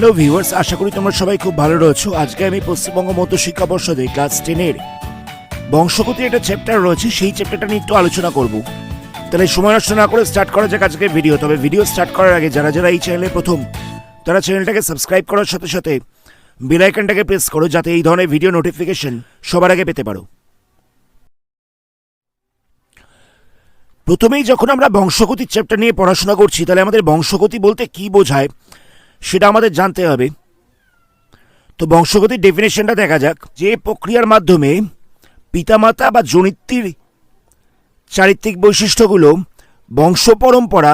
Hello viewers, আশা করি তোমরা সবাই খুব ভালো রয়েছো। আজকে আমি পশ্চিমবঙ্গ মধ্য শিক্ষা পর্ষদে ক্লাস 10-এর বংশগতির একটা চ্যাপ্টার রয়েছে, সেই চ্যাপ্টারটা নিয়ে একটু আলোচনা করব। তাহলে সময় নষ্ট না করে স্টার্ট করা যাক আজকের ভিডিও। তবে ভিডিও স্টার্ট করার আগে যারা যারা এই চ্যানেলে প্রথম, তারা চ্যানেলটাকে সাবস্ক্রাইব করার সাথে সাথে বেল আইকনটাকে প্রেস করো, যাতে এই ধরনের ভিডিও নোটিফিকেশন সবার আগে পেতে পারো। প্রথমেই যখন আমরা বংশগতির চ্যাপ্টার নিয়ে পড়াশোনা করছি, তাহলে আমাদের বংশগতি বলতে কি বোঝায় সেটা আমাদের জানতে হবে। তো বংশগতির ডেফিনেশনটা দেখা যাক। যে প্রক্রিয়ার মাধ্যমে পিতামাতা বা জনিত্রীর চারিত্রিক বৈশিষ্ট্যগুলো বংশ পরম্পরা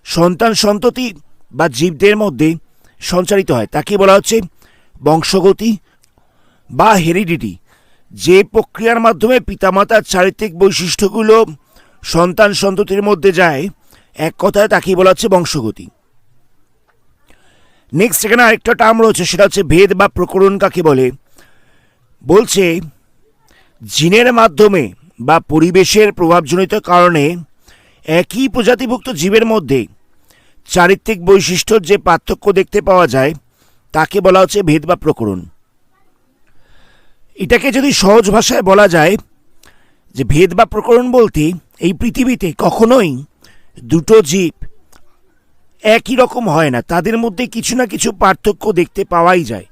সন্তান সন্ততি বা জীবদের মধ্যে সঞ্চারিত হয়, তাকে বলা হচ্ছে বংশগতি বা হেরিডিটি। যে প্রক্রিয়ার মাধ্যমে পিতামাতার চারিত্রিক বৈশিষ্ট্যগুলো সন্তান সন্ততির মধ্যে যায়, এক কথায় তাকেই বলা হচ্ছে বংশগতি। নেক্সট এখানে আরেকটা টার্ম রয়েছে, সেটা হচ্ছে ভেদ বা প্রকরণ কাকে বলে। বলছে জিনের মাধ্যমে বা পরিবেশের প্রভাবজনিত কারণে একই প্রজাতিভুক্ত জীবের মধ্যে চারিত্রিক বৈশিষ্ট্যর যে পার্থক্য দেখতে পাওয়া যায়, তাকে বলা হচ্ছে ভেদ বা প্রকরণ। এটাকে যদি সহজ ভাষায় বলা যায়, যে ভেদ বা প্রকরণ বলতে এই পৃথিবীতে কখনোই দুটো জীব একই রকম হয় না, তাদের মধ্যে কিছু না কিছু পার্থক্য দেখতে পাওয়াই যায়।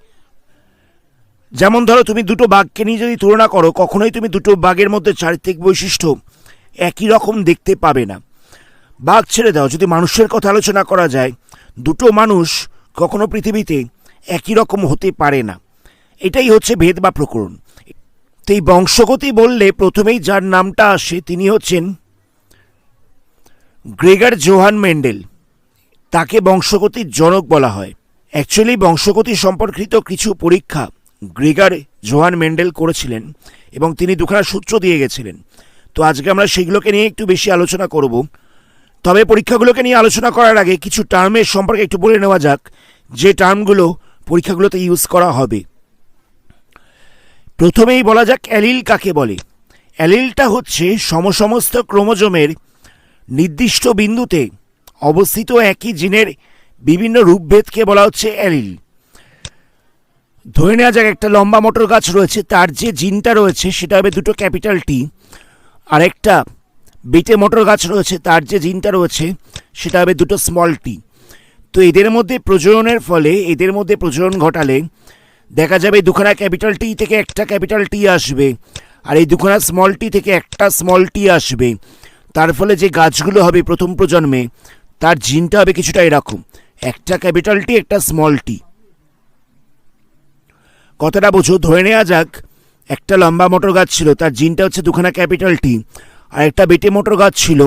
যেমন ধরো, তুমি দুটো বাঘকে নিয়ে যদি তুলনা করো, কখনোই তুমি দুটো বাঘের মধ্যে চারিত্রিক বৈশিষ্ট্য একই রকম দেখতে পাবে না। বাঘ ছেড়ে দাও, যদি মানুষের কথা আলোচনা করা যায়, দুটো মানুষ কখনো পৃথিবীতে একই রকম হতে পারে না। এটাই হচ্ছে ভেদ বা প্রকরণ। তো এই বংশগতি বললে প্রথমেই যার নামটা আসে, তিনি হচ্ছেন গ্রেগার জোহান মেন্ডেল। তাকে বংশগতির জনক বলা হয়। অ্যাকচুয়ালি বংশগতি সম্পর্কিত কিছু পরীক্ষা গ্রেগার জোহান মেন্ডেল করেছিলেন এবং তিনি দুখানা সূত্র দিয়ে গেছিলেন। তো আজকে আমরা সেগুলোকে নিয়ে একটু বেশি আলোচনা করব। তবে পরীক্ষাগুলোকে নিয়ে আলোচনা করার আগে কিছু টার্মের সম্পর্কে একটু বলে নেওয়া যাক, যে টার্মগুলো পরীক্ষাগুলোতে ইউজ করা হবে। প্রথমেই বলা যাক অ্যালিল কাকে বলে। অ্যালিলটা হচ্ছে সমস্ত ক্রোমোজোমের নির্দিষ্ট বিন্দুতে অবস্থিত একই জিনের বিভিন্ন রূপভেদকে বলা হচ্ছে অ্যালিল। ধরে নেওয়া যাক একটা লম্বা মোটর গাছ রয়েছে, তার যে জিনটা রয়েছে সেটা হবে দুটো ক্যাপিটাল টি। আর একটা বেটে মোটর গাছ রয়েছে, তার যে জিনটা রয়েছে সেটা হবে দুটো স্মল টি। তো এদের মধ্যে প্রজননের ফলে, এদের মধ্যে প্রজনন ঘটালে দেখা যাবে দুখানা ক্যাপিটাল টি থেকে একটা ক্যাপিটাল টি আসবে, আর এই দুখানা স্মল টি থেকে একটা স্মল টি আসবে। তার ফলে যে গাছগুলো হবে প্রথম প্রজন্মে, তার জিনটা হবে কিছুটা এরকম, একটা ক্যাপিটাল টি একটা স্মল টি। কথাটা বোঝো। ধরে নেওয়া যাক একটা লম্বা মোটর গাছ ছিল, তার জিনটা হচ্ছে দুখানা ক্যাপিটাল টি, আর একটা বেটে মোটর গাছ ছিল,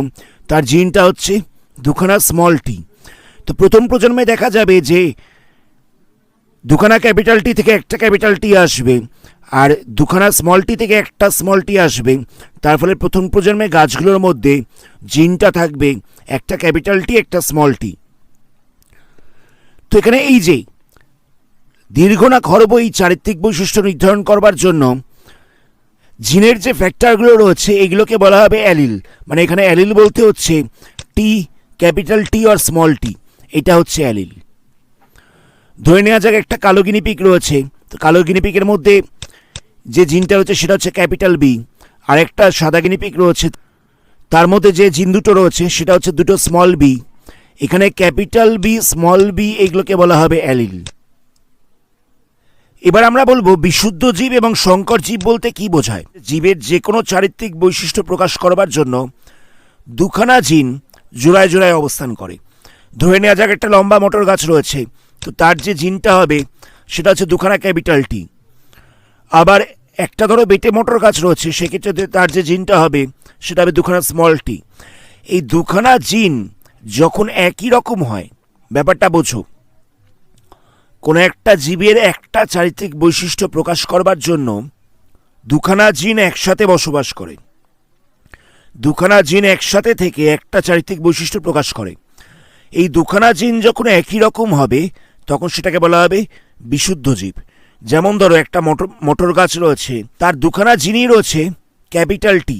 তার জিনটা হচ্ছে দুখানা স্মল টি। তো প্রথম প্রজন্মে দেখা যাবে যে দুখানা ক্যাপিটাল টি থেকে একটা ক্যাপিটাল টি আসবে, আর দুখানা স্মল টি থেকে একটা স্মল টি আসবে। তার ফলে প্রথম প্রজন্মে গাছগুলোর মধ্যে জিনটা থাকবে একটা ক্যাপিটাল টি একটা স্মল টি। তো এখানে এই যে দীর্ঘ না খর্ব, এই চারিত্রিক বৈশিষ্ট্য নির্ধারণ করবার জন্য জিনের যে ফ্যাক্টরগুলো রয়েছে, এগুলোকে বলা হবে অ্যালিল। মানে এখানে অ্যালিল বলতে হচ্ছে টি, ক্যাপিটাল টি আর স্মল টি, এটা হচ্ছে অ্যালিল। ধরে নেওয়া যাক একটা কালো গিনিপিগ রয়েছে, তো কালো গিনিপিগের মধ্যে যে জিনটা রয়েছে সেটা হচ্ছে ক্যাপিটাল বি, আর একটা সাদা গিনিপিগ রয়েছে, তার মধ্যে যে জিন দুটো রয়েছে সেটা হচ্ছে দুটো স্মল বি। এখানে ক্যাপিটাল বি, স্মল বি, এগুলোকে বলা হবে অ্যালিল। এবার আমরা বলবো বিশুদ্ধ জীব এবং সংকর জীব বলতে কি বোঝায়। জীবের যে কোনো চারিত্রিক বৈশিষ্ট্য প্রকাশ করবার জন্য দুখানা জিন জোড়ায় জোড়ায় অবস্থান করে। ধরে নেওয়া যাক একটা লম্বা মোটর গাছ রয়েছে, তো তার যে জিনটা হবে সেটা হচ্ছে দুখানা ক্যাপিটাল টি। আবার একটা ধরো বেটে মোটর গাছ রয়েছে, সেক্ষেত্রে তার যে জিনটা হবে সেটা হবে দুখানা স্মল টি। এই দুখানা জিন যখন একই রকম হয়, ব্যাপারটা বোঝো, কোনো একটা জীবের একটা চারিত্রিক বৈশিষ্ট্য প্রকাশ করবার জন্য দুখানা জিন একসাথে বসবাস করে, দুখানা জিন একসাথে থেকে একটা চারিত্রিক বৈশিষ্ট্য প্রকাশ করে। এই দুখানা জিন যখন একই রকম হবে, তখন সেটাকে বলা হবে বিশুদ্ধ জীব। যেমন ধরো একটা মোটর গাছ রয়েছে, তার দুখানা জিনই রয়েছে ক্যাপিটাল টি,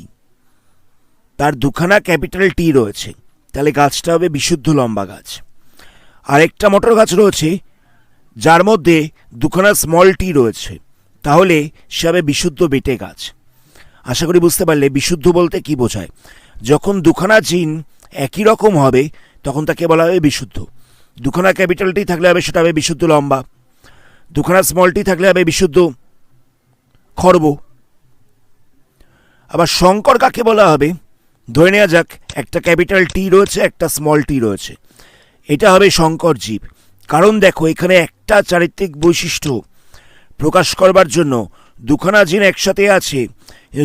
তার দুখানা ক্যাপিটাল টি রয়েছে, তাহলে গাছটা হবে বিশুদ্ধ লম্বা গাছ। আরেকটা মোটর গাছ রয়েছে, যার মধ্যে দুখানা স্মল টি রয়েছে, তাহলে সে হবে বিশুদ্ধ বেটে গাছ। আশা করি বুঝতে পারলে বিশুদ্ধ বলতে কি বোঝায়। যখন দুখানা জিন একই রকম হবে তখন তাকে বলা হবে বিশুদ্ধ। দুখানা ক্যাপিটাল টি থাকলে হবে সেটা হবে বিশুদ্ধ লম্বা, দুখানা স্মল টি থাকলে হবে বিশুদ্ধ খর্ব। আবার সংকর কাকে বলা হবে? ধরে নেওয়া যাক একটা ক্যাপিটাল টি রয়েছে, একটা স্মল টি রয়েছে, এটা হবে সংকর জীব। কারণ দেখো এখানে একটা চারিত্রিক বৈশিষ্ট্য প্রকাশ করবার জন্য দুখানা জিন একসাথে আছে,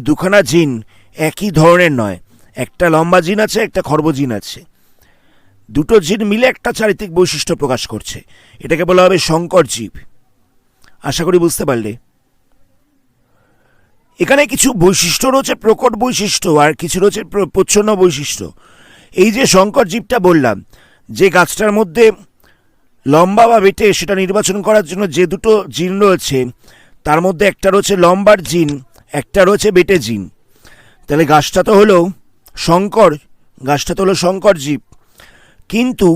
দুখানা জিন একই ধরনের নয়। একটা লম্বা জিন আছে, একটা খর্ব জিন আছে, দুটো জিন মিলে একটা চারিত্রিক বৈশিষ্ট্য প্রকাশ করছে, এটাকে বলা হবে সংকর জীব। আশা করি বুঝতে পারলে। এখানে কিছু বৈশিষ্ট্য রয়েছে প্রকট বৈশিষ্ট্য, আর কিছু রয়েছে প্রচ্ছন্ন বৈশিষ্ট্য। এই যে সংকর জীবটা বললাম, যে গাছটার মধ্যে লম্বা বা বেটে সেটা নির্বাচন করার জন্য যে দুটো জিন রয়েছে, তার মধ্যে একটা রয়েছে লম্বার জিন, একটা রয়েছে বেটে জিন। তাহলে গাছটা তো হলো সংকর, গাছটা তো হলো সংকর জীব। কিন্তু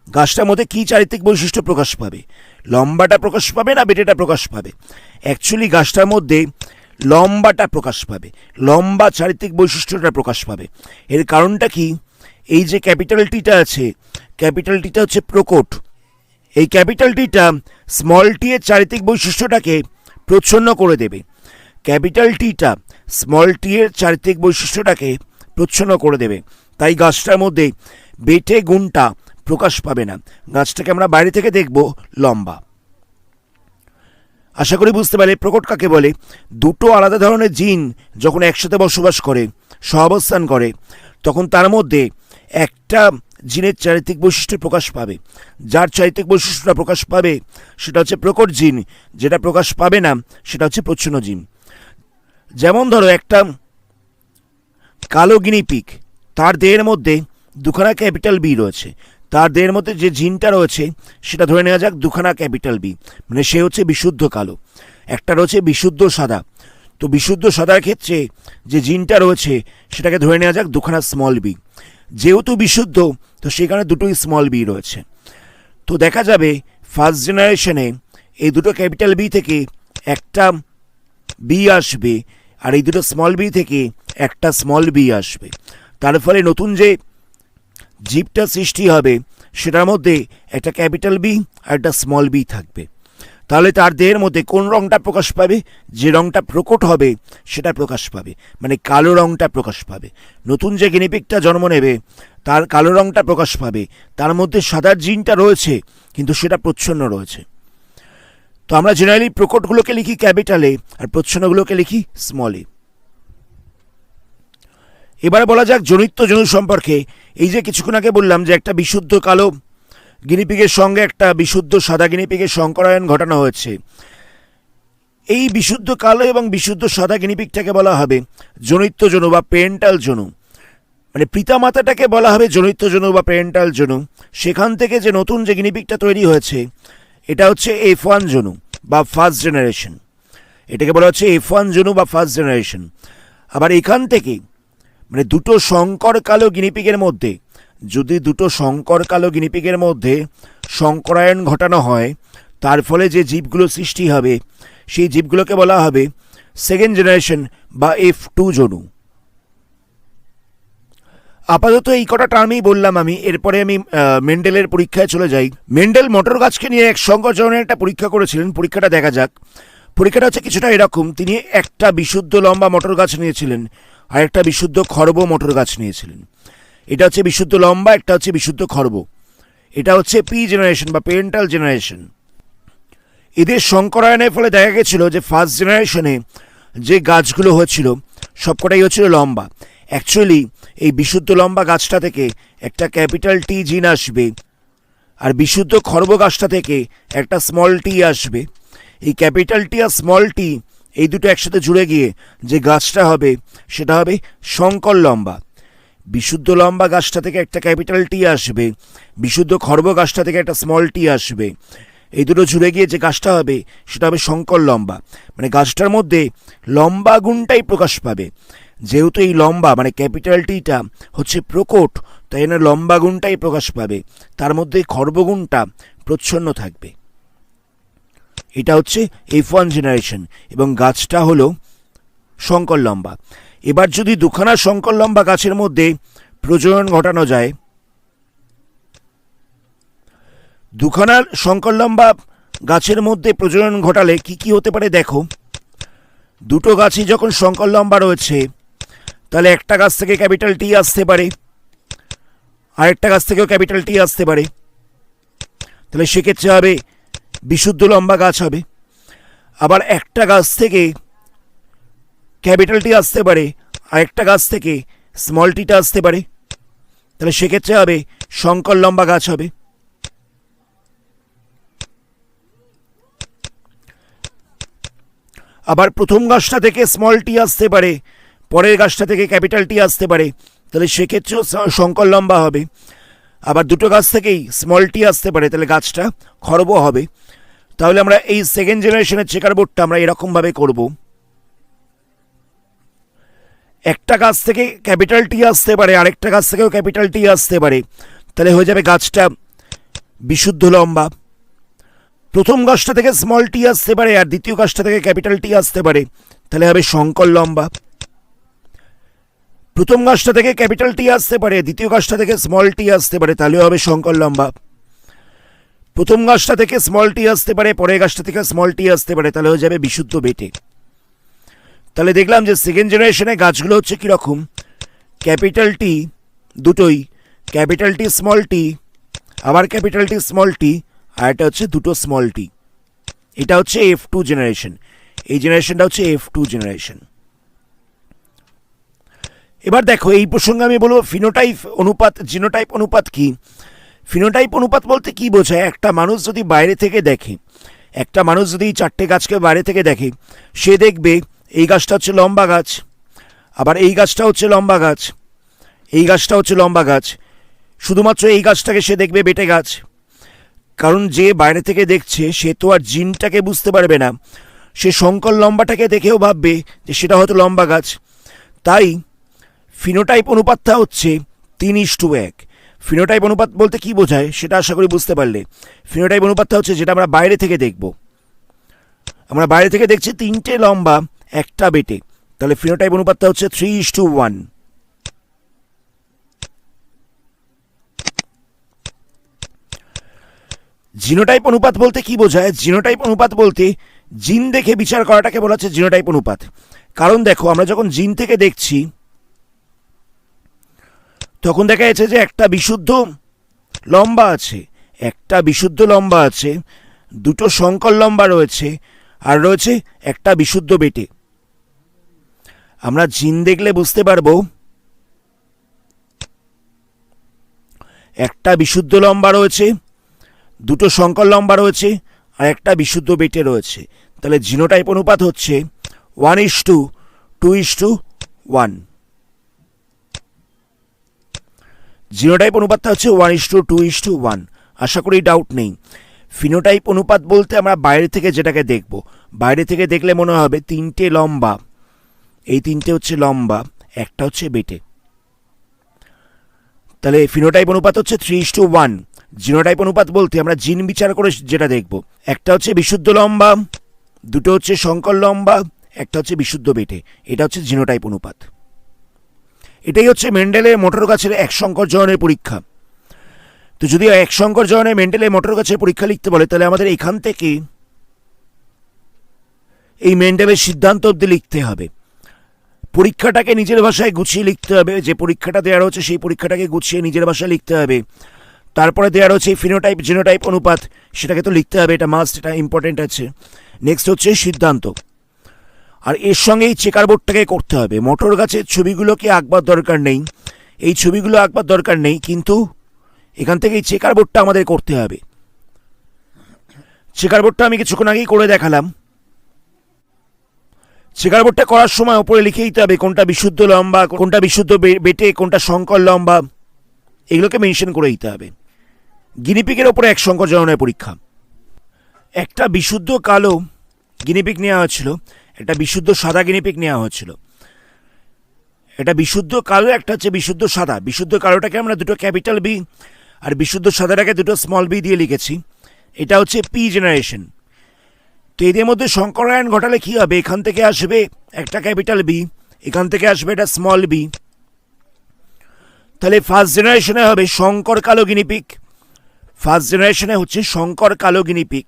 গাছটার মধ্যে কী চারিত্রিক বৈশিষ্ট্য প্রকাশ পাবে? লম্বাটা প্রকাশ পাবে না বেটেটা প্রকাশ পাবে? অ্যাকচুয়ালি গাছটার মধ্যে লম্বাটা প্রকাশ পাবে, লম্বা চারিত্রিক বৈশিষ্ট্যটা প্রকাশ পাবে। এর কারণটা কি? এই যে ক্যাপিটাল টিটা আছে, ক্যাপিটাল টিটা হচ্ছে প্রকট। এই ক্যাপিটাল টিটা স্মল টি এর চারিত্রিক বৈশিষ্ট্যটাকে প্রচ্ছন্ন করে দেবে। ক্যাপিটাল টিটা স্মল টি এর চারিত্রিক বৈশিষ্ট্যটাকে প্রচ্ছন্ন করে দেবে। তাই গাছটার মধ্যে বেটে গুণটা প্রকাশ পাবে না। গাছটাকে আমরা বাইরে থেকে দেখব লম্বা। আশা করি বুঝতে পারে প্রকট কাকে বলে। দুটো আলাদা ধরনের জিন যখন একসাথে বসবাস করে, সহাবস্থান করে, তখন তার মধ্যে একটা জিনের চারিত্রিক বৈশিষ্ট্য প্রকাশ পাবে। যার চারিত্রিক বৈশিষ্ট্যটা প্রকাশ পাবে সেটা হচ্ছে প্রকট জিন, যেটা প্রকাশ পাবে না সেটা হচ্ছে প্রচ্ছন্ন জিন। যেমন ধরো একটা কালো গিনিপিগ, তার দেহের মধ্যে দুখানা ক্যাপিটাল বি রয়েছে, তার দেহের মধ্যে যে জিনটা রয়েছে সেটা ধরে নেওয়া যাক দুখানা ক্যাপিটাল বি, মানে সে হচ্ছে বিশুদ্ধ কালো। একটা রয়েছে বিশুদ্ধ সাদা, তো বিশুদ্ধ সাদার ক্ষেত্রে যে জিনটা রয়েছে সেটাকে ধরে নেওয়া যাক দুখানা স্মল বি। যেহেতু বিশুদ্ধ তো সেখানে দুটোই স্মল বি রয়েছে। তো দেখা যাবে ফার্স্ট জেনারেশনে এই দুটো ক্যাপিটাল বি থেকে একটা বি আসবে, আর এই দুটো স্মল বি থেকে একটা স্মল বি আসবে। তার ফলে নতুন যে জীবটা সৃষ্টি হবে সেটার মধ্যে একটা ক্যাপিটাল বি আর একটা স্মল বি থাকবে। তাহলে তার দেহের মধ্যে কোন রঙটা প্রকাশ পাবে? যে রঙটা প্রকট হবে সেটা প্রকাশ পাবে, মানে কালো রঙটা প্রকাশ পাবে। নতুন যে গিনিপিগটা জন্ম নেবে তার কালো রঙটা প্রকাশ পাবে। তার মধ্যে সাদার জিনটা রয়েছে কিন্তু সেটা প্রচ্ছন্ন রয়েছে। তো আমরা জেনারেলি প্রকটগুলোকে লিখি ক্যাপিটালে আর প্রচ্ছন্নগুলোকে লিখি স্মলে। এবারে বলা যাক জনিত্ব জনু সম্পর্কে। এই যে কিছুক্ষণ আগে বললাম যে একটা বিশুদ্ধ কালো গিনিপিগের সঙ্গে একটা বিশুদ্ধ সাদা গিনিপিগের সংকরায়ন ঘটানো হয়েছে। এই বিশুদ্ধ কালো এবং বিশুদ্ধ সাদা গিনিপিগটাকে বলা হবে জনিত্ব জনু বা প্যারেন্টাল জনু, মানে পিতামাতাটাকে বলা হবে জনিত্ব জনু বা প্যারেন্টাল জনু। সেখান থেকে যে নতুন যে গিনিপিগটা তৈরি হয়েছে এটা হচ্ছে F1 জনু বা ফার্স্ট জেনারেশন। এটাকে বলা হচ্ছে F1 জনু বা ফার্স্ট জেনারেশন। আবার এখান থেকে মানে দুটো সংকর কালো গিনিপিগের মধ্যে, যদি দুটো সংকর কালো গিনিপিগের মধ্যে সংকরায়ন ঘটানো হয়, তার ফলে যে জীবগুলো সৃষ্টি হবে সেই জীবগুলোকে বলা হবে সেকেন্ড জেনারেশন বা F2 জনু। আপাতত এই কটা টার্মই বললাম আমি। এরপরে আমি মেন্ডেলের পরীক্ষায় চলে যাই। মেন্ডেল মটর গাছকে নিয়ে এক সংকরজনের একটা পরীক্ষা করেছিলেন। পরীক্ষাটা দেখা যাক। পরীক্ষাটা হচ্ছে কিছুটা এরকম। তিনি একটা বিশুদ্ধ লম্বা মটর গাছ নিয়েছিলেন আর একটা বিশুদ্ধ খর্ব মটর গাছ নিয়েছিলেন। এটা হচ্ছে বিশুদ্ধ লম্বা, একটা হচ্ছে বিশুদ্ধ খর্ব। এটা হচ্ছে পি জেনারেশন বা প্যারেন্টাল জেনারেশন। এদের সংকরায়নের ফলে দেখা গেছিল যে ফার্স্ট জেনারেশনে যে গাছগুলো হয়েছিল সবকটাই হচ্ছিল লম্বা। অ্যাকচুয়ালি এই বিশুদ্ধ লম্বা গাছটা থেকে একটা ক্যাপিটাল টি জিন আসবে, আর বিশুদ্ধ খর্ব গাছটা থেকে একটা স্মল টি আসবে। এই ক্যাপিটাল টি আর স্মল টি এই দুটো একসাথে জুড়ে গিয়ে যে গাছটা হবে সেটা হবে সংকর লম্বা। বিশুদ্ধ লম্বা গাছটা থেকে একটা ক্যাপিটাল টি আসবে, বিশুদ্ধ খর্ব গাছটা থেকে একটা স্মল টি আসবে। এই দুটো জুড়ে গিয়ে যে গাছটা হবে সেটা হবে সংকর লম্বা। মানে গাছটার মধ্যে লম্বা গুণটাই প্রকাশ পাবে। যেহেতু এই লম্বা মানে ক্যাপিটাল টিটা হচ্ছে প্রকট, তাই এখানে লম্বা গুণটাই প্রকাশ পাবে, তার মধ্যে খর্বগুণটা প্রচ্ছন্ন থাকবে। এটা হচ্ছে F1 জেনারেশন এবং গাছটা হলো সংকর লম্বা। এবার যদি দুখানা সংকর লম্বা গাছের মধ্যে প্রজনন ঘটানো যায়, দুখানা সংকর লম্বা গাছের মধ্যে প্রজনন ঘটালে কি কি হতে পারে দেখো। দুটো গাছই যখন সংকর লম্বা রয়েছে, তাহলে একটা গাছ থেকে ক্যাপিটাল টি আসতে পারে, আরেকটা গাছ থেকেও ক্যাপিটাল টি আসতে পারে। তাহলে সেক্ষেত্রে হবে বিশুদ্ধ লম্বা গাছ হবে। আবার একটা গাছ থেকে ক্যাপিটাল টি আসতে পারে, আরেকটা গাছ থেকে স্মল টিটা আসতে পারে। তাহলে সেক্ষেত্রে হবে সংকর লম্বা গাছ হবে। আবার প্রথম গাছটা থেকে স্মল টি আসতে পারে, পরের গাছটা থেকে ক্যাপিটাল টি আসতে পারে, তাহলে সেক্ষেত্রেও সংকর লম্বা হবে। আবার দুটো গাছ থেকেই স্মল টি আসতে পারে, তাহলে গাছটা খর্ব হবে। তাহলে আমরা এই সেকেন্ড জেনারেশনের চেকার বোর্ডটা আমরা এরকমভাবে করব। একটা গাছ থেকে ক্যাপিটাল টি আসতে পারে, আরেকটা গাছ থেকেও ক্যাপিটাল টি আসতে পারে, তাহলে হয়ে যাবে গাছটা বিশুদ্ধ লম্বা। প্রথম গাছটা থেকে স্মল টি আসতে পারে আর দ্বিতীয় গাছটা থেকে ক্যাপিটাল টি আসতে পারে, তাহলে হবে সংকর লম্বা। প্রথম গাছটা থেকে ক্যাপিটাল টি আসতে পারে, দ্বিতীয় গাছটা থেকে স্মল টি আসতে পারে, তাহলে হবে সংকর লম্বা। প্রথম গাছটা থেকে স্মল টি আসতে পারে, পরের গাছটা থেকে স্মল টি আসতে পারে, তাহলে হয়ে যাবে বিশুদ্ধ বেটে। তাহলে দেখলাম যে সেকেন্ড জেনারেশনে গাছগুলো হচ্ছে কীরকম, ক্যাপিটাল টি দুটোই, ক্যাপিটাল টি স্মল টি, আবার ক্যাপিটাল টি স্মল টি, আর এটা হচ্ছে দুটো স্মল টি। এটা হচ্ছে F2 জেনারেশন। এই জেনারেশনটা হচ্ছে F2 জেনারেশন। এবার দেখো এই প্রসঙ্গে আমি বলবো ফিনোটাইপ অনুপাত জিনোটাইপ অনুপাত কি। ফিনোটাইপ অনুপাত বলতে কি বোঝায়, একটা মানুষ যদি বাইরে থেকে দেখে, একটা মানুষ যদি এই চারটে গাছকে বাইরে থেকে দেখে, সে দেখবে এই গাছটা হচ্ছে লম্বা গাছ, আবার এই গাছটা হচ্ছে লম্বা গাছ, এই গাছটা হচ্ছে লম্বা গাছ, শুধুমাত্র এই গাছটাকে সে দেখবে বেটে গাছ। কারণ যে বাইরে থেকে দেখছে সে তো আর জিনটাকে বুঝতে পারবে না, সে সংকর লম্বাটাকে দেখেও ভাববে যে সেটা হয়তো লম্বা গাছ। তাই ফিনোটাইপ অনুপাতটা হচ্ছে 3:1। ফিনোটাইপ অনুপাত বলতে কি বোঝায় সেটা আশা করি বুঝতে পারলে। ফিনোটাইপ অনুপাতটা হচ্ছে যেটা আমরা বাইরে থেকে দেখব, আমরা বাইরে থেকে দেখছি তিনটে লম্বা একটা বেটে, তাহলে ফিনোটাইপ অনুপাতটা হচ্ছে 3:1। জিনোটাইপ অনুপাত বলতে কি বোঝায়, জিনোটাইপ অনুপাত বলতে জিন দেখে বিচার করাটাকে বলা হচ্ছে জিনোটাইপ অনুপাত। কারণ দেখো আমরা যখন জিন থেকে দেখছি তখন দেখা যাচ্ছে যে একটা বিশুদ্ধ লম্বা আছে, একটা বিশুদ্ধ লম্বা আছে, দুটো সংকর লম্বা রয়েছে, আর রয়েছে একটা বিশুদ্ধ বেটে। আমরা জিন দেখলে বুঝতে পারবো একটা বিশুদ্ধ লম্বা রয়েছে, দুটো সংকর লম্বা রয়েছে, আর একটা বিশুদ্ধ বেটে রয়েছে। তাহলে জিনোটাইপ অনুপাত হচ্ছে 1:2:1। জিনোটাইপ অনুপাতটা হচ্ছে 1:2:1। আশা করি ডাউট নেই। ফিনোটাইপ অনুপাত বলতে আমরা বাইরে থেকে যেটাকে দেখব, বাইরে থেকে দেখলে মনে হবে তিনটে লম্বা, এই তিনটে হচ্ছে লম্বা, একটা হচ্ছে বেটে। তাহলে ফিনোটাইপ অনুপাত হচ্ছে 3:1। জিনোটাইপ অনুপাত বলতে আমরা জিন বিচার করে যেটা দেখব, একটা হচ্ছে বিশুদ্ধ লম্বা, দুটো হচ্ছে সংকর লম্বা, একটা হচ্ছে বিশুদ্ধ বেটে। এটা হচ্ছে জিনোটাইপ অনুপাত। এটাই হচ্ছে মেন্ডেলের মোটর গাছের এক সংকর জননের পরীক্ষা। তো যদি এক সংকর জননে মেন্ডেলের মোটর গাছের পরীক্ষা লিখতে বলে, তাহলে আমাদের এখান থেকে এই মেন্ডেলের সিদ্ধান্ত অবধি লিখতে হবে। পরীক্ষাটাকে নিজের ভাষায় গুছিয়ে লিখতে হবে, যে পরীক্ষাটা দেওয়া হচ্ছে সেই পরীক্ষাটাকে গুছিয়ে নিজের ভাষায় লিখতে হবে। তারপরে দেওয়া হচ্ছে ফিনোটাইপ জিনোটাইপ অনুপাত, সেটাকে তো লিখতে হবে, এটা মাস্ট, এটা ইম্পর্টেন্ট আছে। নেক্সট হচ্ছে সিদ্ধান্ত, আর এর সঙ্গে এই চেকার বোর্ডটাকে করতে হবে। মোটর গাছের ছবিগুলোকে আঁকবার দরকার নেই, এই ছবিগুলো আঁকবার দরকার নেই, কিন্তু এখান থেকে এই চেকার বোর্ডটা আমাদের করতে হবে। চেকার বোর্ডটা আমি কিছুক্ষণ আগেই করে দেখালাম। চেকার বোর্ডটা করার সময় ওপরে লিখে দিতে হবে কোনটা বিশুদ্ধ লম্বা, কোনটা বিশুদ্ধ বেটে, কোনটা সংকর লম্বা, এগুলোকে মেনশন করে দিতে হবে। গিনিপিকের ওপরে এক সংকর জননের পরীক্ষা। একটা বিশুদ্ধ কালো গিনিপিক নেওয়া হয়েছিল, একটা বিশুদ্ধ সাদা গিনিপিক নেওয়া হয়েছিল। এটা বিশুদ্ধ কালো, একটা হচ্ছে বিশুদ্ধ সাদা। বিশুদ্ধ কালোটাকে আমরা দুটো ক্যাপিটাল বি আর বিশুদ্ধ সাদাটাকে দুটো স্মল বি দিয়ে লিখেছি। এটা হচ্ছে পি জেনারেশন। তো এদের মধ্যে সংকরায়ন ঘটালে কি হবে? এখান থেকে আসবে একটা ক্যাপিটাল বি, এখান থেকে আসবে একটা স্মল বি। তাহলে ফার্স্ট জেনারেশনে হবে শঙ্কর কালো গিনিপিগ। ফার্স্ট জেনারেশনে হচ্ছে শঙ্কর কালো গিনিপিগ,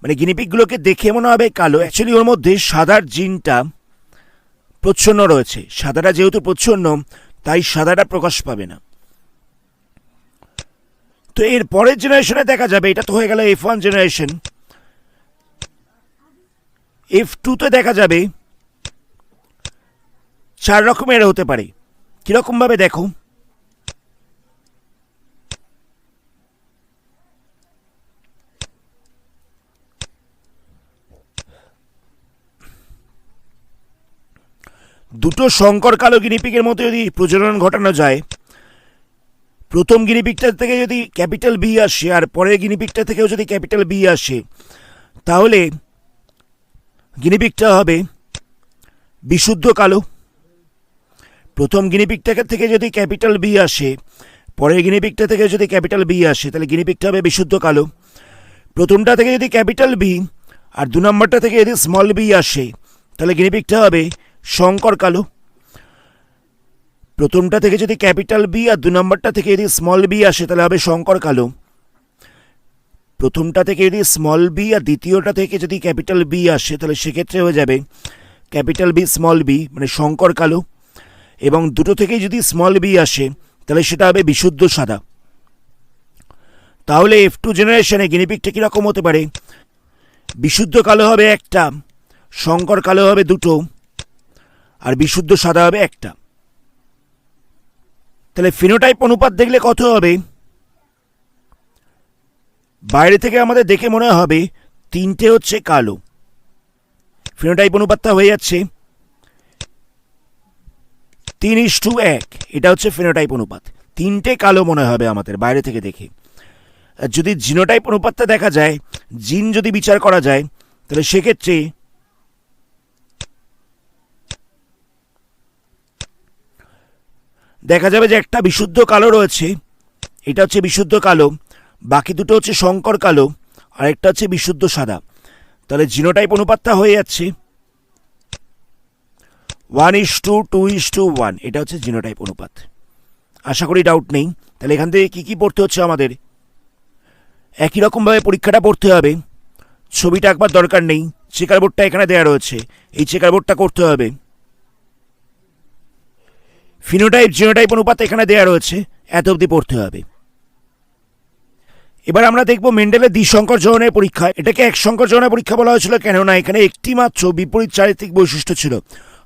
মানে গিনিপিগগুলোকে দেখে মনে হবে কালো, অ্যাকচুয়ালি ওর মধ্যে সাদার জিনটা প্রচ্ছন্ন রয়েছে। সাদাটা যেহেতু প্রচ্ছন্ন তাই সাদাটা প্রকাশ পাবে না। তো এর পরের জেনারেশনে দেখা যাবে, এটা তো হয়ে গেল F1 জেনারেশন। F2 তে দেখা যাবে 4 রকমের হতে পারে। কিরকম ভাবে দেখো, দুটো শঙ্কর কালো গিনিপিগের মধ্যে যদি প্রজনন ঘটানো যায়, প্রথম গিনিপিগটা থেকে যদি ক্যাপিটাল বি আসে আর পরের গিনিপিগটা থেকেও যদি ক্যাপিটাল বি আসে, তাহলে গিনিপিগটা হবে বিশুদ্ধ কালো। প্রথম গিনিপিগটা থেকে যদি ক্যাপিটাল বি আসে, পরের গিনিপিগটা থেকে যদি ক্যাপিটাল বি আসে, তাহলে গিনিপিগটা হবে বিশুদ্ধ কালো। প্রথমটা থেকে যদি ক্যাপিটাল বি আর 2 নম্বরটা থেকে যদি স্মল বি আসে, তাহলে গিনিপিগটা হবে শঙ্কর কালো। প্রথমটা থেকে যদি ক্যাপিটাল বি আর 2 নম্বরটা থেকে যদি স্মল বি আসে, তাহলে হবে শঙ্কর কালো। প্রথমটা থেকে যদি স্মল বি আর দ্বিতীয়টা থেকে যদি ক্যাপিটাল বি আসে, তাহলে সেক্ষেত্রে হয়ে যাবে ক্যাপিটাল বি স্মল বি, মানে শঙ্কর কালো। এবং দুটো থেকেই যদি স্মল বি আসে, তাহলে সেটা হবে বিশুদ্ধ সাদা। তাহলে F2 জেনারেশনে গিনিপিগটা কীরকম হতে পারে? বিশুদ্ধ কালো হবে একটা, শঙ্কর কালো হবে দুটো, আর বিশুদ্ধ সাদা হবে একটা। তাহলে ফিনোটাইপ অনুপাত দেখলে কত হবে? বাইরে থেকে আমাদের দেখে মনে হবে 3টে হচ্ছে কালো। ফিনোটাইপ অনুপাতটা হয়ে যাচ্ছে 3:1। এটা হচ্ছে ফিনোটাইপ অনুপাত। 3টে কালো মনে হবে আমাদের বাইরে থেকে দেখে। আর যদি জিনোটাইপ অনুপাতটা দেখা যায়, জিন যদি বিচার করা যায়, তাহলে সেক্ষেত্রে দেখা যাবে যে একটা বিশুদ্ধ কালো রয়েছে, এটা হচ্ছে বিশুদ্ধ কালো, বাকি দুটো হচ্ছে শঙ্কর কালো, আর একটা হচ্ছে বিশুদ্ধ সাদা। তাহলে জিনোটাইপ অনুপাতটা হয়ে যাচ্ছে 1:2:1। এটা হচ্ছে জিনোটাইপ অনুপাত। আশা করি ডাউট নেই। তাহলে এখান থেকে কী কী পড়তে হচ্ছে আমাদের? একই রকমভাবে পরীক্ষাটা পড়তে হবে। ছবিটা একবার দরকার নেই, চেকার বোর্ডটা এখানে দেওয়া রয়েছে, এই চেকার বোর্ডটা করতে হবে। ফিনোটাইপ জিনোটাইপ অনুপাত এখানে দেওয়া রয়েছে, এত অবধি পড়তে হবে। এবার আমরা দেখব মেন্ডেলের দ্বিসংকর জননের পরীক্ষা। এটাকে এক সংকর জননের পরীক্ষা বলা হয়েছিল কেননা এখানে একটি মাত্র বিপরীত চারিত্রিক বৈশিষ্ট্য ছিল,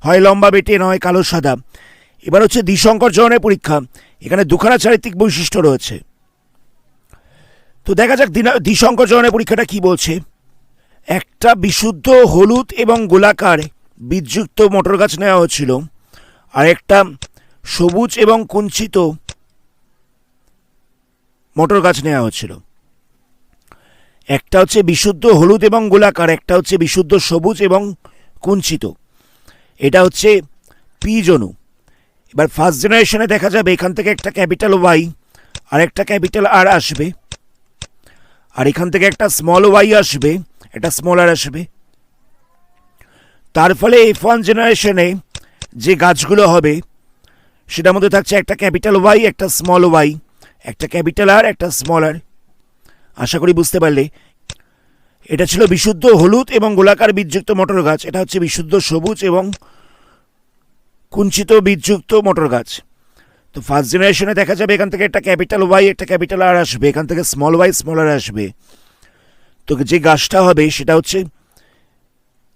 হয় লম্বা বেটে নয় কালো সাদা। এবার হচ্ছে দ্বিসংকর জননের পরীক্ষা, এখানে দুখানা চারিত্রিক বৈশিষ্ট্য রয়েছে। তো দেখা যাক দ্বিসংকর জননের পরীক্ষাটা কি বলছে। একটা বিশুদ্ধ হলুদ এবং গোলাকার বীজযুক্ত মটর গাছ নেওয়া হয়েছিল, আর একটা সবুজ এবং কুঞ্চিত মটর গাছ নেওয়া হয়েছিল। একটা হচ্ছে বিশুদ্ধ হলুদ এবং গোলাকার, একটা হচ্ছে বিশুদ্ধ সবুজ এবং কুঞ্চিত। এটা হচ্ছে পি জনু। এবার ফার্স্ট জেনারেশনে দেখা যাবে এখান থেকে একটা ক্যাপিটাল ওয়াই আর একটা ক্যাপিটাল আর আসবে, আর এখান থেকে একটা স্মল ওয়াই আসবে, একটা স্মল আর আসবে। তার ফলে F1 জেনারেশনে যে গাছগুলো হবে সেটার মধ্যে থাকছে একটা ক্যাপিটাল ওয়াই, একটা স্মল ওয়াই, একটা ক্যাপিটাল আর, একটা স্মল আর। আশা করি বুঝতে পারলে। এটা ছিল বিশুদ্ধ হলুদ এবং গোলাকার বীজযুক্ত মটর গাছ, এটা হচ্ছে বিশুদ্ধ সবুজ এবং কুঞ্চিত বীজযুক্ত মটর গাছ। তো ফার্স্ট জেনারেশনে দেখা যাবে এখান থেকে একটা ক্যাপিটাল ওয়াই একটা ক্যাপিটাল আর আসবে, এখান থেকে স্মল ওয়াই স্মল আর আসবে। তো যে গাছটা হবে সেটা হচ্ছে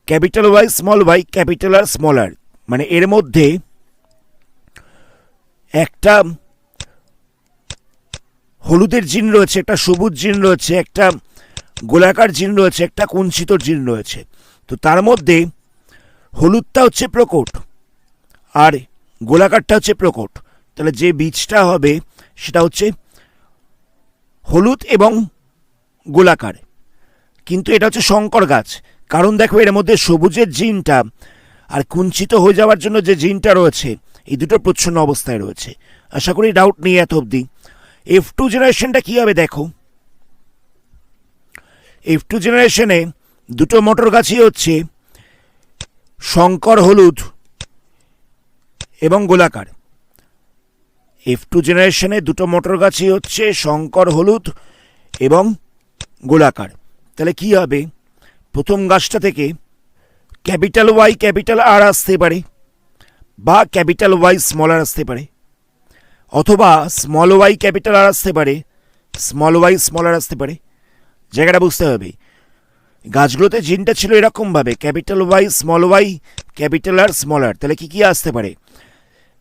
capital Y small Y capital R small R, মানে এর মধ্যে একটা হলুদের জিন রয়েছে, একটা সবুজ জিন রয়েছে, একটা গোলাকার জিন রয়েছে, একটা কুঞ্চিত জিন রয়েছে। তো তার মধ্যে হলুদটা হচ্ছে প্রকট আর গোলাকারটা হচ্ছে প্রকট। তাহলে যে বীজটা হবে সেটা হচ্ছে হলুদ এবং গোলাকার, কিন্তু এটা হচ্ছে শঙ্কর গাছ। কারণ দেখো এর মধ্যে সবুজের জিনটা আর কুঞ্চিত হয়ে যাওয়ার জন্য যে জিনটা রয়েছে এই দুটো প্রচ্ছন্ন অবস্থায় রয়েছে। আশা করি ডাউট নেই এত অবধি। F2 জেনারেশনটা কী হবে দেখো। F2 জেনারেশনে দুটো মোটর গাছই হচ্ছে শঙ্কর হলুদ এবং গোলাকার। F2 জেনারেশনে দুটো মোটর গাছই হচ্ছে শঙ্কর হলুদ এবং গোলাকার। তাহলে কি হবে, প্রথম গাছটা থেকে ক্যাপিটাল ওয়াই ক্যাপিটাল আর আসতে পারে, বা ক্যাপিটাল ওয়াই স্মল আর আসতে পারে, অথবা স্মল ওয়াই ক্যাপিটাল আর আসতে পারে, স্মল ওয়াই স্মল আর আসতে পারে। জায়গাটা বুঝতে হবে। গাছগুলোতে জিনটা ছিল এরকমভাবে capital Y small Y capital R small R. তাহলে কি কি আসতে পারে,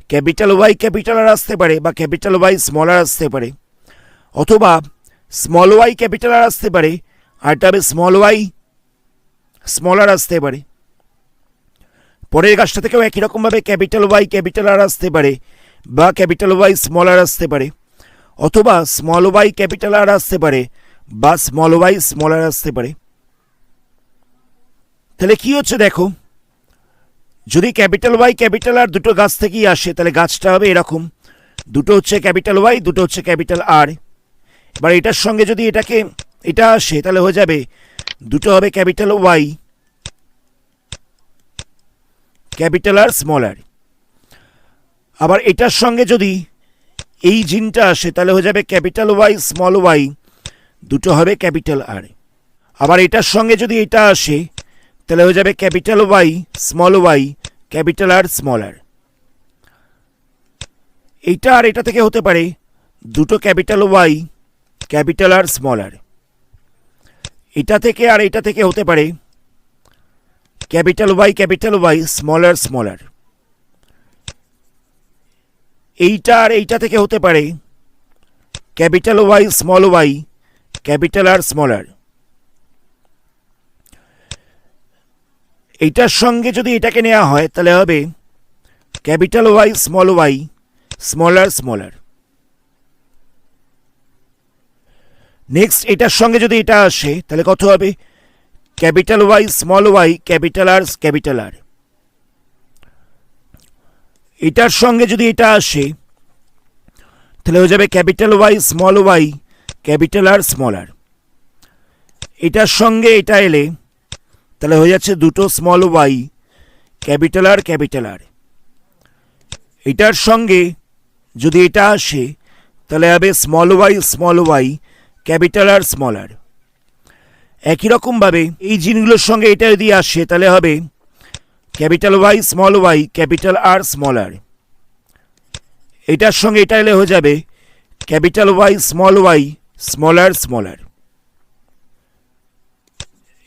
ক্যাপিটাল ওয়াই ক্যাপিটাল আর আসতে পারে, বা ক্যাপিটাল ওয়াই স্মল আর আসতে পারে, অথবা স্মল ওয়াই ক্যাপিটাল আর আসতে পারে, আর এটা হবে স্মল ওয়াই স্মল আর আসতে পারে। পরের গাছটা থেকেও একই রকমভাবে ক্যাপিটাল ওয়াই ক্যাপিটাল আর আসতে পারে, বা ক্যাপিটাল ওয়াই স্মল আর আসতে পারে, অথবা স্মল ওয়াই ক্যাপিটাল আর আসতে পারে, বা স্মল ওয়াই স্মল আর আসতে পারে। তাহলে কি হচ্ছে দেখো, যদি ক্যাপিটাল ওয়াই ক্যাপিটাল আর দুটো গাছ থেকেই আসে তাহলে গাছটা হবে এরকম, দুটো হচ্ছে ক্যাপিটাল ওয়াই, দুটো হচ্ছে ক্যাপিটাল আর। এবার এটার সঙ্গে যদি এটা আসে তাহলে হয়ে যাবে দুটো হবে capital Y capital R small R. আবার এটার সঙ্গে যদি এই জিনটা আসে তাহলে হয়ে যাবে ক্যাপিটাল ওয়াই স্মল ওয়াই, দুটো হবে ক্যাপিটাল আর। আবার এটার সঙ্গে যদি এটা আসে তাহলে হয়ে যাবে capital Y small Y capital R small R. এইটা আর এটা থেকে হতে পারে দুটো capital Y capital R small R. এটা থেকে আর এটা থেকে হতে পারে ক্যাপিটাল ওয়াই স্মল আর। এইটা আর এইটা থেকে হতে পারে capital Y small Y capital R small R. এইটার সঙ্গে যদি এটাকে নেওয়া হয় তাহলে হবে capital Y small R. Next এটার সঙ্গে যদি এটা আসে তাহলে কত হবে, capital Y small Y capital R. এটার সঙ্গে যদি এটা আসে তাহলে হয়ে যাবে capital Y small Y capital R small R. এটার সঙ্গে এটা এলে তাহলে হয়ে যাচ্ছে দুটো স্মল ওয়াই ক্যাপিটাল আর। এটার সঙ্গে যদি এটা আসে তাহলে হবে small Y capital R small R. একই রকমভাবে এই জিনগুলোর সঙ্গে এটা যদি আসে তাহলে হবে capital Y small Y capital R small R. এটার সঙ্গে এটা এলে হয়ে যাবে ক্যাপিটাল ওয়াই স্মল আর।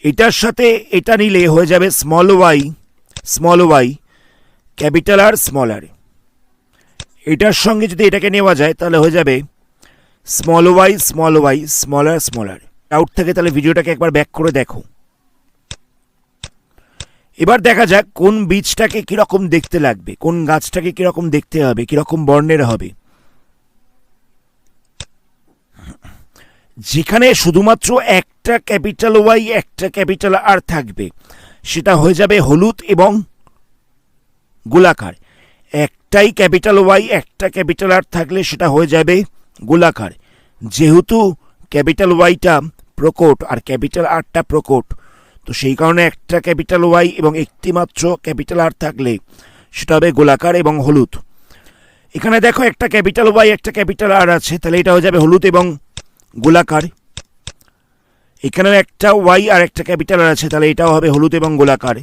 এটার সাথে এটা নিলে হয়ে যাবে small Y capital R small R. এটার সঙ্গে যদি এটাকে নেওয়া যায় তাহলে হয়ে যাবে small Y small R. Doubt থাকে তাহলে ভিডিওটাকে একবার ব্যাক করে দেখো। এবার দেখা যাক কোন বীজটাকে কিরকম দেখতে লাগবে, কোন গাছটাকে কিরকম দেখতে হবে, কিরকম বর্ণের হবে। যেখানে শুধুমাত্র একটা ক্যাপিটাল ওয়াই একটা ক্যাপিটাল আর থাকবে সেটা হয়ে যাবে হলুদ এবং গোলাকার। একটাই ক্যাপিটাল ওয়াই একটা ক্যাপিটাল আর থাকলে সেটা হয়ে যাবে গোলাকার। যেহেতু ক্যাপিটাল ওয়াইটা প্রকট আর ক্যাপিটাল আরটা প্রকট, তো সেই কারণে একটা ক্যাপিটাল ওয়াই এবং একটি মাত্র ক্যাপিটাল আর থাকলে সেটা হবে গোলাকার এবং হলুদ। এখানে দেখো একটা ক্যাপিটাল ওয়াই একটা ক্যাপিটাল আর আছে, তাহলে এটা হয়ে যাবে হলুদ এবং গোলাকার। এখানেও একটা ওয়াই আর একটা ক্যাপিটাল আর আছে, তাহলে এটাও হবে হলুদ এবং গোলাকার।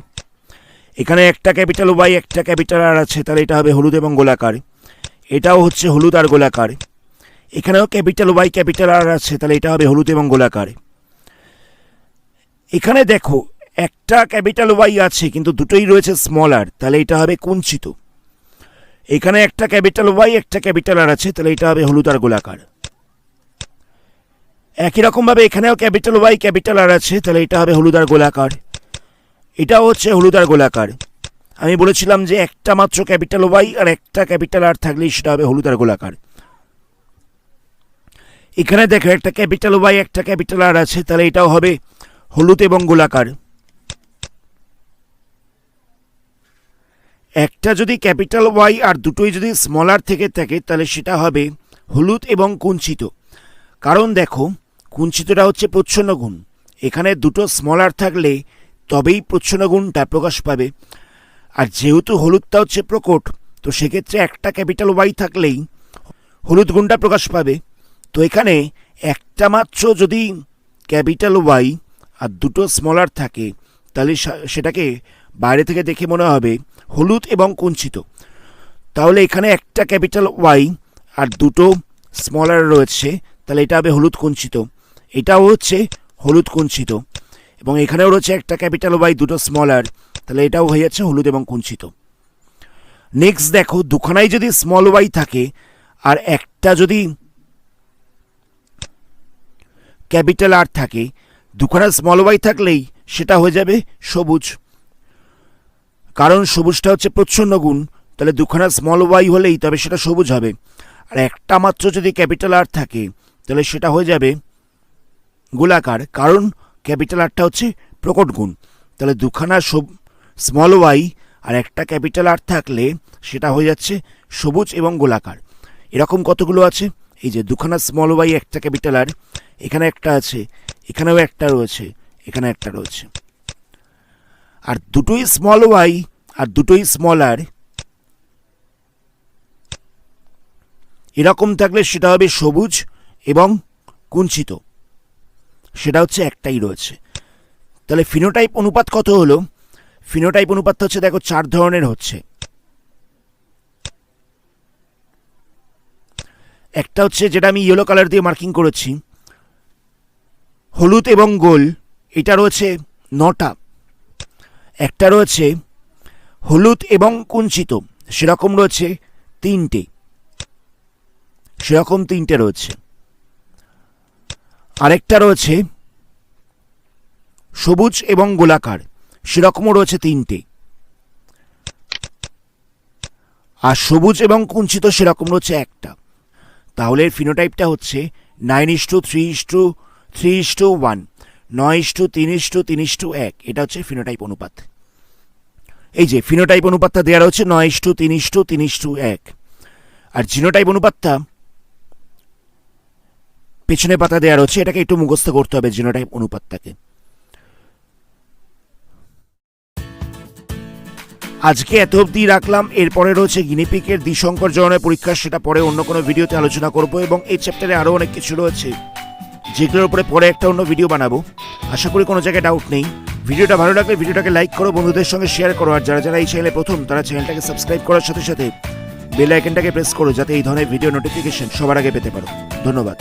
এখানে একটা ক্যাপিটাল ওয়াই একটা ক্যাপিটাল আর আছে, তাহলে এটা হবে হলুদ এবং গোলাকার। এটাও হচ্ছে হলুদ আর গোলাকার। এখানেও ক্যাপিটাল ওয়াই ক্যাপিটাল আর আছে, তাহলে এটা হবে হলুদ এবং গোলাকার। এখানে দেখো একটা ক্যাপিটাল ওয়াই আছে কিন্তু দুটোই রয়েছে স্মল আর, তাহলে এটা হবে কুঞ্চিত। এখানে একটা ক্যাপিটাল ওয়াই একটা ক্যাপিটাল আর আছে, তাহলে এটা হবে হলুদ আর গোলাকার। একই রকমভাবে এখানেও ক্যাপিটাল ওয়াই ক্যাপিটাল আর আছে, তাহলে এটা হবে হলুদ আর গোলাকার। এটাও হচ্ছে হলুদ আর গোলাকার। আমি বলেছিলাম যে একটা মাত্র ক্যাপিটাল ওয়াই আর একটা ক্যাপিটাল আর থাকলেই সেটা হবে হলুদ আর গোলাকার। এখানে দেখো একটা ক্যাপিটাল ওয়াই একটা ক্যাপিটাল আর আছে, তাহলে এটাও হবে হলুদ এবং গোলাকার। একটা যদি ক্যাপিটাল ওয়াই আর দুটোই যদি স্মল আর থেকে থাকে তাহলে সেটা হবে হলুদ এবং কুঞ্চিত। কারণ দেখো কুঞ্চিতটা হচ্ছে প্রচ্ছন্ন গুণ এখানে দুটো স্মলার থাকলে তবেই প্রচ্ছন্ন গুণটা প্রকাশ পাবে। আর যেহেতু হলুদটা হচ্ছে প্রকট, তো সেক্ষেত্রে একটা ক্যাপিটাল ওয়াই থাকলেই হলুদ গুণটা প্রকাশ পাবে। তো এখানে একটা মাত্র যদি ক্যাপিটাল ওয়াই আর দুটো স্মলার থাকে, তাহলে সেটাকে বাইরে থেকে দেখে মনে হবে হলুদ এবং কুঞ্চিত। তাহলে এখানে একটা ক্যাপিটাল ওয়াই আর দুটো স্মলার রয়েছে, তাহলে এটা হবে হলুদ কুঞ্চিত। এটাও হচ্ছে হলুদ কুঞ্চিত, এবং এখানেও রয়েছে একটা ক্যাপিটাল ওয়াই দুটো স্মলার, তাহলে এটাও হয়ে যাচ্ছে হলুদ এবং কুঞ্চিত। নেক্সট দেখো, দুখানাই যদি স্মল ওয়াই থাকে আর একটা যদি ক্যাপিটাল আর থাকে, দুখানা স্মল ওয়াই থাকলেই সেটা হয়ে যাবে সবুজ, কারণ সবুজটা হচ্ছে প্রচ্ছন্ন গুণ। তাহলে দুখানা স্মল ওয়াই হলেই তবে সেটা সবুজ হবে। আর একটা মাত্র যদি ক্যাপিটাল আর থাকে, তাহলে সেটা হয়ে যাবে গোলাকার, কারণ ক্যাপিটাল আরটা হচ্ছে প্রকট গুণ। তাহলে দুখানা স্মল ওয়াই আর একটা ক্যাপিটাল আর থাকলে সেটা হয়ে যাচ্ছে সবুজ এবং গোলাকার। এরকম কতগুলো আছে, এই যে দুখানা স্মল ওয়াই একটা ক্যাপিটাল আর, এখানে একটা আছে, এখানেও একটা রয়েছে, এখানে একটা রয়েছে। আর দুটোই স্মল ওয়াই আর দুটোই স্মল আর এরকম থাকলে সেটা হবে সবুজ এবং কুঞ্চিত, সেটা হচ্ছে একটাই রয়েছে। তাহলে ফিনোটাইপ অনুপাত কত হলো? ফিনোটাইপ অনুপাতটা হচ্ছে দেখো 4 ধরনের হচ্ছে। একটা হচ্ছে যেটা আমি ইয়েলো কালার দিয়ে মার্কিং করেছি, হলুদ এবং গোল, এটা রয়েছে 9টা। একটা রয়েছে হলুদ এবং কুঞ্চিত, সেরকম রয়েছে 3টে, সেরকম 3টে রয়েছে। আরেকটা রয়েছে সবুজ এবং গোলাকার, সেরকমও রয়েছে 3টে। আর সবুজ এবং কুঞ্চিত সেরকম রয়েছে একটা। তাহলে এর ফিনোটাইপটা হচ্ছে 9:3:3:1, 9:3:3:1। এটা হচ্ছে ফিনোটাইপ অনুপাত। এই যে ফিনোটাইপ অনুপাতটা দেওয়া রয়েছে 9:3:3:1। আর জিনোটাইপ অনুপাতটা পেছনে পাতা দেওয়া রয়েছে, এটাকে একটু মুখস্থ করতে হবে জিনোটাইপ অনুপাতটাকে। আজকে এত অবধি রাখলাম। এরপরে রয়েছে গিনিপিকের দ্বিসংকর জননের পরীক্ষা, সেটা পরে অন্য কোনো ভিডিওতে আলোচনা করব, এবং এই চ্যাপ্টারে আরও অনেক কিছু রয়েছে যেগুলোর উপরে পরে একটা অন্য ভিডিও বানাবো। আশা করি কোনো জায়গায় ডাউট নেই। ভিডিওটা ভালো লাগলে ভিডিওটাকে লাইক করো, বন্ধুদের সঙ্গে শেয়ার করো, আর যারা যারা এই চ্যানেলে প্রথম তারা চ্যানেলটাকে সাবস্ক্রাইব করার সাথে সাথে বেল আইকনটাকে প্রেস করো, যাতে এই ধরনের ভিডিও নোটিফিকেশন সবার আগে পেতে পারো। ধন্যবাদ।